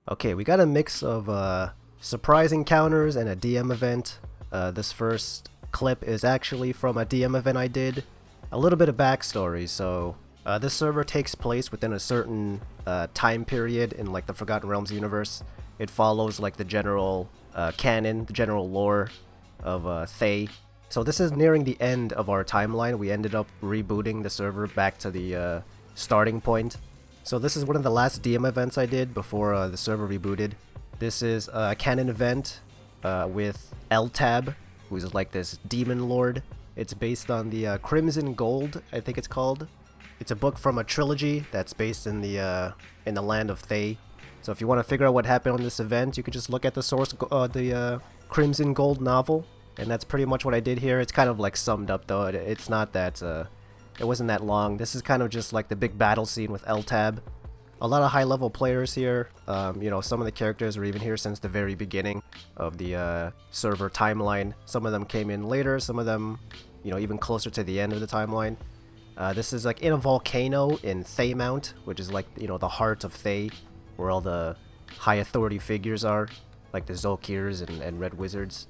Okay, we got a mix of surprise encounters and a DM event. This first clip is actually from a DM event I did. A little bit of backstory, so this server takes place within a certain time period in like the Forgotten Realms universe. It follows like the general canon, the general lore of Thay. So this is nearing the end of our timeline. We ended up rebooting the server back to the starting point. So this is one of the last DM events I did before the server rebooted. This is a canon event with Eltab, who's like this demon lord. It's based on the Crimson Gold, I think it's called. It's a book from a trilogy that's based in the land of Thay. So if you want to figure out what happened on this event, you could just look at the source, the Crimson Gold novel, and that's pretty much what I did here. It's kind of like summed up though. It's not that it wasn't that long. This is kind of just like the big battle scene with Eltab. A lot of high-level players here. You know, some of the characters are even here since the very beginning of the server timeline. Some of them came in later. Some of them, you know, even closer to the end of the timeline. This is like in a volcano in Thaymount, which is like, you know, the heart of Thay, where all the high authority figures are, like the Zolkirs and Red Wizards.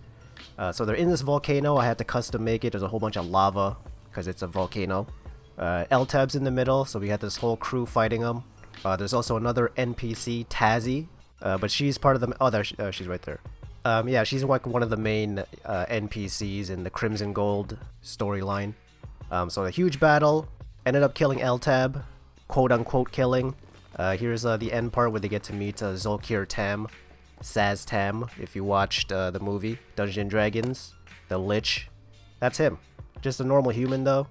So they're in this volcano. I had to custom make it. There's a whole bunch of lava because it's a volcano. Eltab's in the middle, so we had this whole crew fighting him. There's also another NPC, Tazzy, but she's part of the... Oh, there she's right there. Yeah, she's like one of the main NPCs in the Crimson Gold storyline. So a huge battle, ended up killing Eltab, quote-unquote killing. Here's the end part where they get to meet Zolkir Tam, Saz Tam, if you watched the movie, Dungeons and Dragons, the Lich. That's him. Just a normal human though,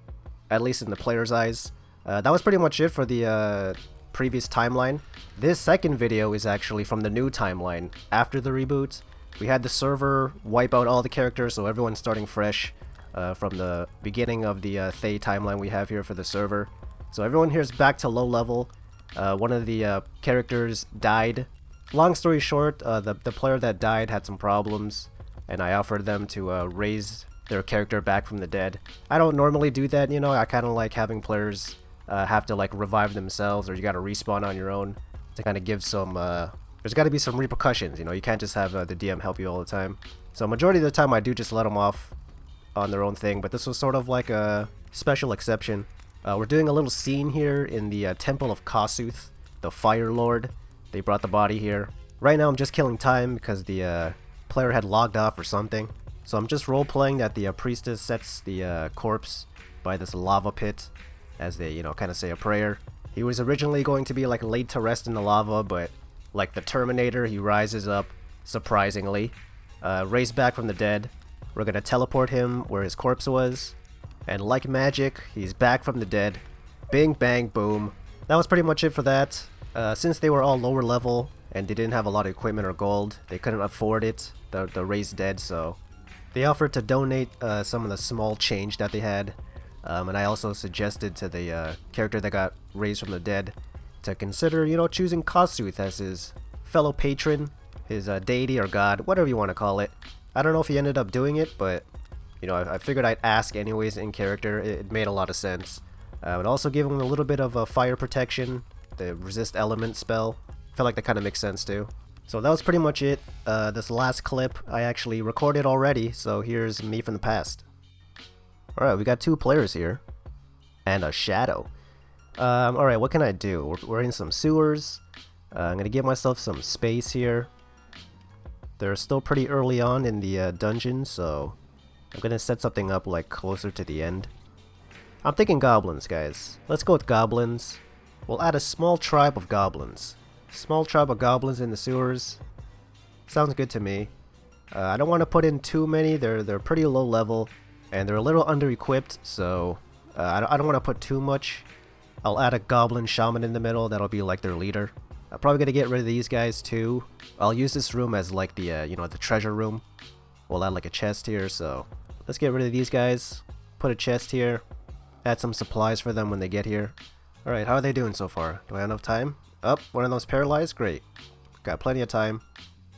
at least in the player's eyes. That was pretty much it for the previous timeline. This second video is actually from the new timeline, after the reboot. We had the server wipe out all the characters, so everyone's starting fresh from the beginning of the Thay timeline we have here for the server. So everyone here is back to low level. One of the characters died. Long story short, the player that died had some problems, and I offered them to raise their character back from the dead. I don't normally do that, you know. I kind of like having players have to like revive themselves, or you gotta respawn on your own to kind of give some there's got to be some repercussions, you know. You can't just have the DM help you all the time. So majority of the time I do just let them off on their own thing, but this was sort of like a special exception. We're doing a little scene here in the temple of Kossuth, the Fire Lord. They brought the body here. Right now I'm just killing time because the player had logged off or something. So I'm just role-playing that the priestess sets the corpse by this lava pit as they, you know, kind of say a prayer. He was originally going to be like laid to rest in the lava, but like the Terminator, he rises up, surprisingly, raised back from the dead. We're gonna teleport him where his corpse was, and like magic, he's back from the dead. Bing, bang, boom. That was pretty much it for that. Since they were all lower level and they didn't have a lot of equipment or gold, they couldn't afford it, the raised dead, so they offered to donate some of the small change that they had. And I also suggested to the character that got raised from the dead to consider, you know, choosing Kossuth as his fellow patron, his deity or god, whatever you want to call it. I don't know if he ended up doing it, but, you know, I figured I'd ask anyways in character. It made a lot of sense. I would also give him a little bit of fire protection, the resist element spell. I feel like that kind of makes sense too. So that was pretty much it. This last clip I actually recorded already, so here's me from the past. Alright, we got two players here. And a shadow. Alright, what can I do? We're in some sewers. I'm gonna give myself some space here. They're still pretty early on in the dungeon, so I'm gonna set something up like closer to the end. I'm thinking goblins, guys. Let's go with goblins. We'll add a small tribe of goblins. Small tribe of goblins in the sewers. Sounds good to me. I don't want to put in too many. They're pretty low level. And they're a little under-equipped, so I don't want to put too much. I'll add a goblin shaman in the middle. That'll be like their leader. I'm probably going to get rid of these guys too. I'll use this room as like the, you know, the treasure room. We'll add like a chest here, so let's get rid of these guys. Put a chest here. Add some supplies for them when they get here. Alright, how are they doing so far? Do I have enough time? Oh, one of those paralyzed? Great. Got plenty of time.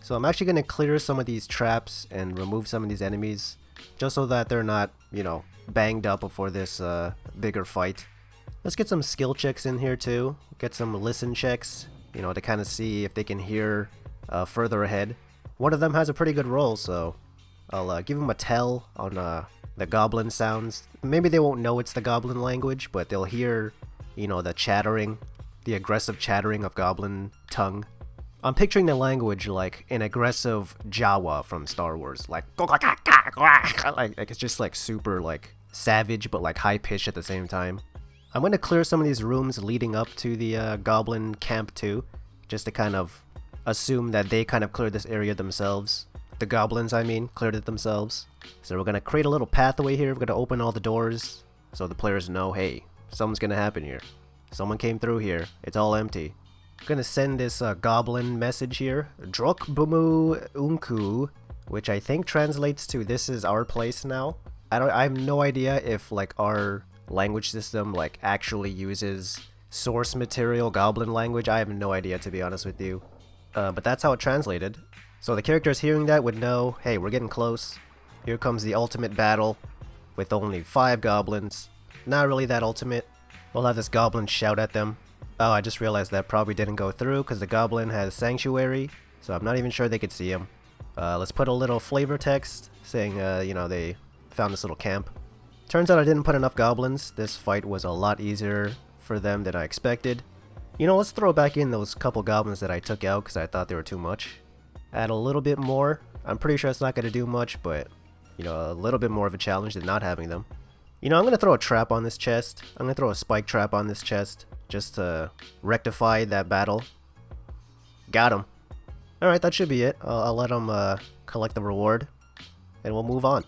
So I'm actually going to clear some of these traps and remove some of these enemies, just so that they're not, you know, banged up before this bigger fight. Let's get some skill checks in here too. Get some listen checks. you know, to kind of see if they can hear further ahead. One of them has a pretty good roll, so I'll give them a tell on the goblin sounds. Maybe they won't know it's the goblin language, but they'll hear, you know, the chattering, the aggressive chattering of goblin tongue. I'm picturing the language like an aggressive Jawa from Star Wars, like it's just like super like savage but like high pitched at the same time. I'm gonna clear some of these rooms leading up to the goblin camp too, just to kind of assume that they kind of cleared this area themselves. The goblins, I mean, cleared it themselves. So we're gonna create a little pathway here. We're gonna open all the doors so the players know, hey, something's gonna happen here. Someone came through here. It's all empty. I'm gonna send this goblin message here, Drok Bumu Unku, which I think translates to "this is our place now." I have no idea if like our language system like actually uses source material goblin language. I have no idea, to be honest with you. But that's how it translated. So the characters hearing that would know, hey, we're getting close. Here comes the ultimate battle with only 5 goblins. Not really that ultimate. We'll have this goblin shout at them. Oh, I just realized that probably didn't go through because the goblin has sanctuary, so I'm not even sure they could see him. Let's put a little flavor text saying, you know, they found this little camp. Turns out I didn't put enough goblins. This fight was a lot easier for them than I expected. You know, let's throw back in those couple goblins that I took out because I thought they were too much. Add a little bit more. I'm pretty sure it's not going to do much, but, you know, a little bit more of a challenge than not having them. You know, I'm going to throw a trap on this chest. I'm going to throw a spike trap on this chest just to rectify that battle. Got him. Alright, that should be it. I'll let him collect the reward, and we'll move on.